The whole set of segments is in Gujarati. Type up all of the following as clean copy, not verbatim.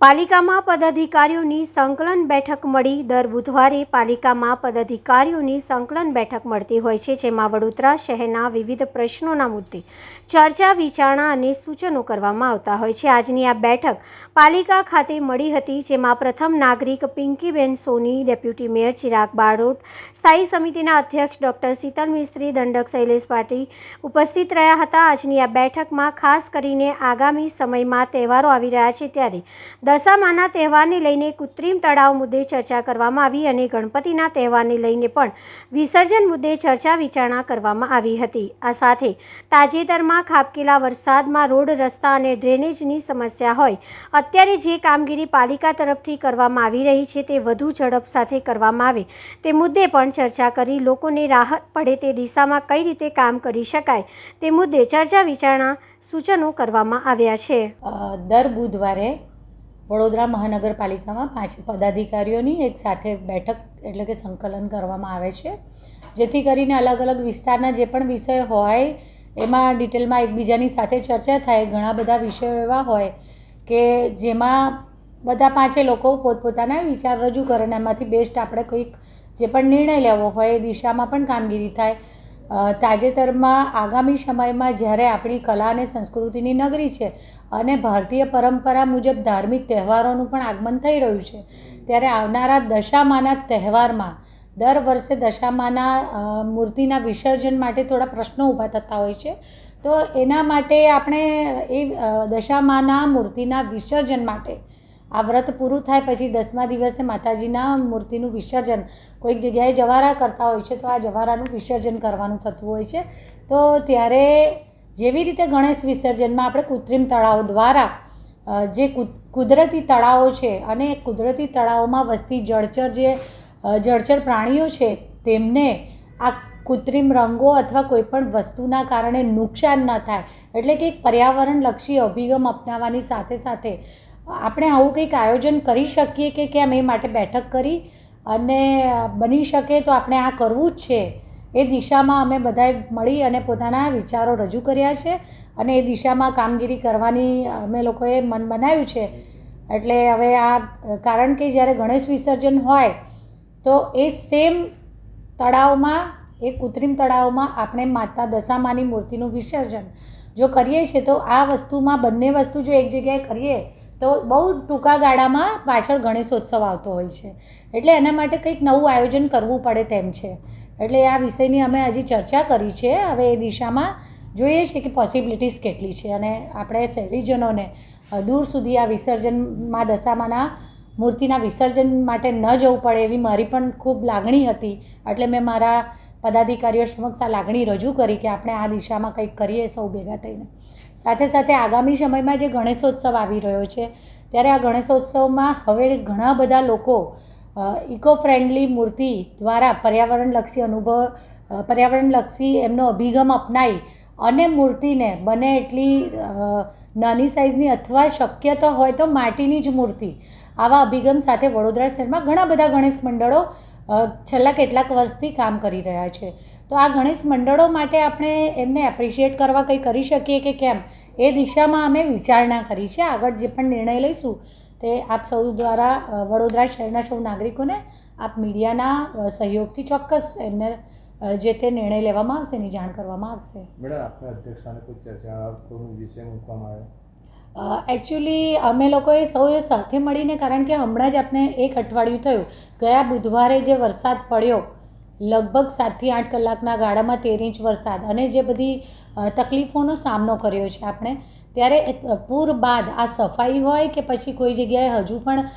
પાલિકામાં પદાધિકારીઓની સંકલન બેઠક મળી. દર બુધવારે પાલિકામાં પદાધિકારીઓની સંકલન બેઠક મળતી હોય છે, જેમાં વડોદરા શહેરના વિવિધ પ્રશ્નોના મુદ્દે ચર્ચા વિચારણા અને સૂચનો કરવામાં આવતા હોય છે. આજની આ બેઠક પાલિકા ખાતે મળી હતી, જેમાં પ્રથમ નાગરિક પિંકીબેન સોની, ડેપ્યુટી મેયર ચિરાગ બારોટ, સ્થાયી સમિતિના અધ્યક્ષ ડૉક્ટર શીતલ મિસ્ત્રી, દંડક શૈલેષ પાટીલ ઉપસ્થિત રહ્યા હતા. આજની આ બેઠકમાં ખાસ કરીને આગામી સમયમાં તહેવારો આવી રહ્યા છે, ત્યારે દશામાના તહેવારને લઈને કૃત્રિમ તળાવ મુદ્દે ચર્ચા કરવામાં આવી અને ગણપતિના તહેવારને લઈને પણ વિસર્જન મુદ્દે ચર્ચા વિચારણા કરવામાં આવી હતી. આ સાથે તાજેતરમાં ખાબકેલા વરસાદમાં રોડ, રસ્તા અને ડ્રેનેજની સમસ્યા હોય, અત્યારે જે કામગીરી પાલિકા તરફથી કરવામાં આવી રહી છે તે વધુ ઝડપ સાથે કરવામાં આવે તે મુદ્દે પણ ચર્ચા કરી લોકોને રાહત પડે તે દિશામાં કઈ રીતે કામ કરી શકાય તે મુદ્દે ચર્ચા વિચારણા સૂચનો કરવામાં આવ્યા છે. દર બુધવારે વડોદરા મહાનગરપાલિકામાં 5 પદાધિકારીઓની એક સાથે બેઠક એટલે કે સંકલન કરવામાં આવે છે, જેથી કરીને અલગ અલગ વિસ્તારના જે પણ વિષય હોય એમાં ડિટેલમાં એકબીજાની સાથે ચર્ચા થાય. ઘણા બધા વિષયો એવા હોય કે જેમાં બધા 5 લોકો પોતપોતાના વિચાર રજૂ કરે અને એમાંથી બેસ્ટ આપણે કોઈક જે પણ નિર્ણય લેવો હોય એ દિશામાં પણ કામગીરી થાય. તાજેતરમાં આગામી સમયમાં જ્યારે આપણી કલા અને સંસ્કૃતિની નગરી છે અને ભારતીય પરંપરા મુજબ ધાર્મિક તહેવારોનું પણ આગમન થઈ રહ્યું છે, ત્યારે આવનારા દશામાના તહેવારમાં દર વર્ષે દશામાના મૂર્તિના વિસર્જન માટે થોડા પ્રશ્નો ઊભા થતા હોય છે. તો એના માટે આપણે એ દશામાના મૂર્તિના વિસર્જન માટે આ વ્રત પૂરું થાય પછી 10મા દિવસે માતાજીના મૂર્તિનું વિસર્જન કોઈક જગ્યાએ જવારા કરતા હોય છે, તો આ જવારાનું વિસર્જન કરવાનું થતું હોય છે. તો ત્યારે જેવી રીતે ગણેશ વિસર્જનમાં આપણે કૃત્રિમ તળાવો દ્વારા જે કુદરતી તળાવો છે અને કુદરતી તળાવોમાં વસતી જળચર પ્રાણીઓ છે તેમને આ કૃત્રિમ રંગો અથવા કોઈપણ વસ્તુના કારણે નુકસાન ન થાય, એટલે કે એક પર્યાવરણલક્ષી અભિગમ અપનાવવાની સાથે સાથે આપણે આવું કંઈક આયોજન કરી શકીએ કે કેમ એ માટે બેઠક કરી અને બની શકે તો આપણે આ કરવું જ છે એ દિશામાં અમે બધાએ મળી અને પોતાના વિચારો રજૂ કર્યા છે અને એ દિશામાં કામગીરી કરવાની અમે લોકોએ મન બનાવ્યું છે. એટલે હવે આ કારણ કે જ્યારે ગણેશ વિસર્જન હોય તો એ સેમ તળાવમાં, એ કૃત્રિમ તળાવમાં આપણે માતા દશામાની મૂર્તિનું વિસર્જન જો કરીએ છીએ તો આ વસ્તુમાં બંને વસ્તુ જો એક જગ્યાએ કરીએ તો બહુ ટૂંકા ગાળામાં પાછળ ગણેશોત્સવ આવતો હોય છે, એટલે એના માટે કંઈક નવું આયોજન કરવું પડે તેમ છે. એટલે આ વિષયની અમે હજી ચર્ચા કરી છે. હવે એ દિશામાં જોઈએ છે કે પોસિબિલિટીઝ કેટલી છે અને આપણે શહેરીજનોને દૂર સુધી આ વિસર્જનમાં દશામાના મૂર્તિના વિસર્જન માટે ન જવું પડે એવી મારી પણ ખૂબ લાગણી હતી. એટલે મેં મારા પદાધિકારીઓ સમક્ષ આ લાગણી રજૂ કરી કે આપણે આ દિશામાં કંઈક કરીએ સૌ ભેગા થઈને. સાથે સાથે આગામી સમયમાં જે ગણેશોત્સવ આવી રહ્યો છે ત્યારે આ ગણેશોત્સવમાં હવે ઘણા બધા લોકો ઇકો ફ્રેન્ડલી મૂર્તિ દ્વારા પર્યાવરણલક્ષી એમનો અભિગમ અપનાવી અને મૂર્તિને બને એટલી નાની સાઇઝની અથવા શક્યતા હોય તો માટીની જ મૂર્તિ, આવા અભિગમ સાથે વડોદરા શહેરમાં ઘણા બધા ગણેશ મંડળો છેલ્લા કેટલાક વર્ષથી કામ કરી રહ્યા છે. તો આ ગણેશ મંડળો માટે આપણે એમને એપ્રિશિએટ કરવા કંઈ કરી શકીએ કે કેમ એ દિશામાં અમે વિચારણા કરી છે. આગળ જે પણ નિર્ણય લઈશું તે આપ સૌ દ્વારા વડોદરા શહેરના સૌ નાગરિકોને આપ મીડિયાના સહયોગથી ચોક્કસ એમને જે તે નિર્ણય લેવામાં આવશે એની જાણ કરવામાં આવશે. મેડમ, આપના અધ્યક્ષાને કોઈ ચર્ચા વિષય મૂકવામાં આવ્યો? એકચ્યુઅલી અમે લોકોએ સૌએ સાથે મળીને, કારણ કે હમણાં જ આપણે 1 અઠવાડિયું થયું, ગયા બુધવારે જે વરસાદ પડ્યો લગભગ 7 થી 8 કલાકના ગાળામાં 13 ઇંચ વરસાદ અને જે બધી તકલીફોનો સામનો કર્યો છે આપણે, ત્યારે પૂર બાદ આ સફાઈ હોય કે પછી કોઈ જગ્યાએ હજુ પણ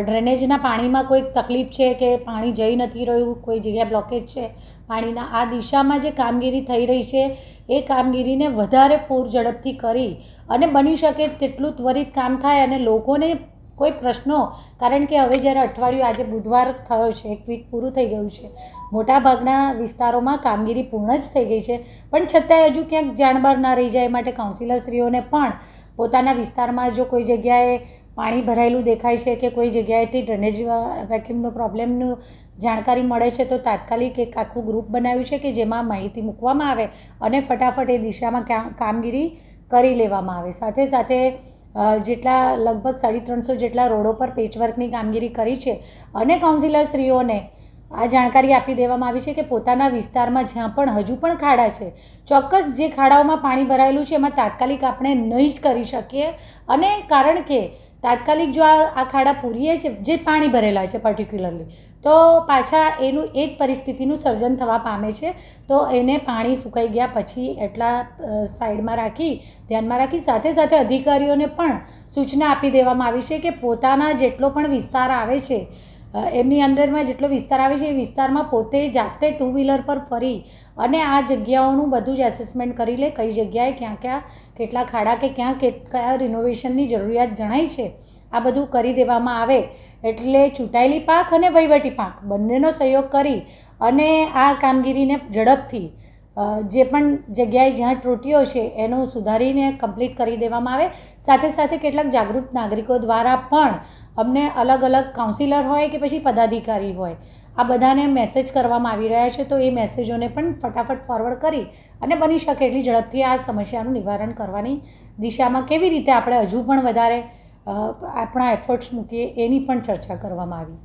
ડ્રેનેજના પાણીમાં કોઈક તકલીફ છે કે પાણી જઈ નથી રહ્યું, કોઈ જગ્યાએ બ્લોકેજ છે પાણીના, આ દિશામાં જે કામગીરી થઈ રહી છે એ કામગીરીને વધારે પૂર ઝડપથી કરી અને બની શકે તેટલું ત્વરિત કામ થાય અને લોકોને કોઈ પ્રશ્નો, કારણ કે હવે જ્યારે અઠવાડિયું, આજે બુધવાર થયો છે, 1 વીક પૂરું થઈ ગયું છે, મોટાભાગના વિસ્તારોમાં કામગીરી પૂર્ણ જ થઈ ગઈ છે, પણ છતાંય હજુ ક્યાંક જાણબાર ના રહી જાય માટે કાઉન્સિલરશ્રીઓને પણ પોતાના વિસ્તારમાં જો કોઈ જગ્યાએ પાણી ભરાયેલું દેખાય છે કે કોઈ જગ્યાએથી ડ્રેનેજ વેક્યુમનો પ્રોબ્લેમનું જાણકારી મળે છે તો તાત્કાલિક એક આખું ગ્રુપ બનાવ્યું છે કે જેમાં માહિતી મૂકવામાં આવે અને ફટાફટ એ દિશામાં કામગીરી કરી લેવામાં આવે. સાથે સાથે જેટલા લગભગ 350 જેટલા રોડો પર પેચવર્કની કામગીરી કરી છે અને કાઉન્સિલરશ્રીઓને આ જાણકારી આપી દેવામાં આવી છે કે પોતાના વિસ્તારમાં જ્યાં પણ હજુ પણ ખાડા છે, ચોક્કસ જે ખાડાઓમાં પાણી ભરાયેલું છે એમાં તાત્કાલિક આપણે નહીં જ કરી શકીએ. અને કારણ કે તાત્કાલિક જો આ ખાડા પૂરીએ છે જે પાણી ભરેલા છે પર્ટિક્યુલરલી, તો પાછા એ જ પરિસ્થિતિનું સર્જન થવા પામે છે. તો એને પાણી સુકાઈ ગયા પછી એટલા સાઈડમાં રાખી, ધ્યાનમાં રાખી, સાથે સાથે અધિકારીઓને પણ સૂચના આપી દેવામાં આવી છે કે પોતાના જેટલો પણ વિસ્તાર આવે છે, એમની અંદરમાં જેટલો વિસ્તાર આવે છે એ વિસ્તારમાં પોતે જાતે 2 વ્હીલર પર ફરી અને આ જગ્યાઓનું બધું જ એસેસમેન્ટ કરી લે, કઈ જગ્યાએ ક્યાં કેટલા ખાડા કે કયા રિનોવેશનની જરૂરિયાત જણાય છે, આ બધું કરી દેવામાં આવે. એટલે ચૂંટાયેલી પાંખ અને વહીવટી પાંખ બંનેનો સહયોગ કરી અને આ કામગીરીને ઝડપથી જે પણ જગ્યાએ જ્યાં ત્રુટીઓ છે એનું સુધારીને કમ્પ્લીટ કરી દેવામાં આવે. સાથે સાથે કેટલાક જાગૃત નાગરિકો દ્વારા પણ અમને અલગ અલગ કાઉન્સિલર હોય કે પછી પદાધિકારી હોય, આ બધાને મેસેજ કરવામાં આવી રહ્યા છે. તો એ મેસેજોને પણ ફટાફટ ફોરવર્ડ કરી અને બની શકે એટલી ઝડપથી આ સમસ્યાનું નિવારણ કરવાની દિશામાં કેવી રીતે આપણે હજુ પણ વધારે આપણા એફર્ટ્સ મૂકીએ એની પણ ચર્ચા કરવામાં આવી.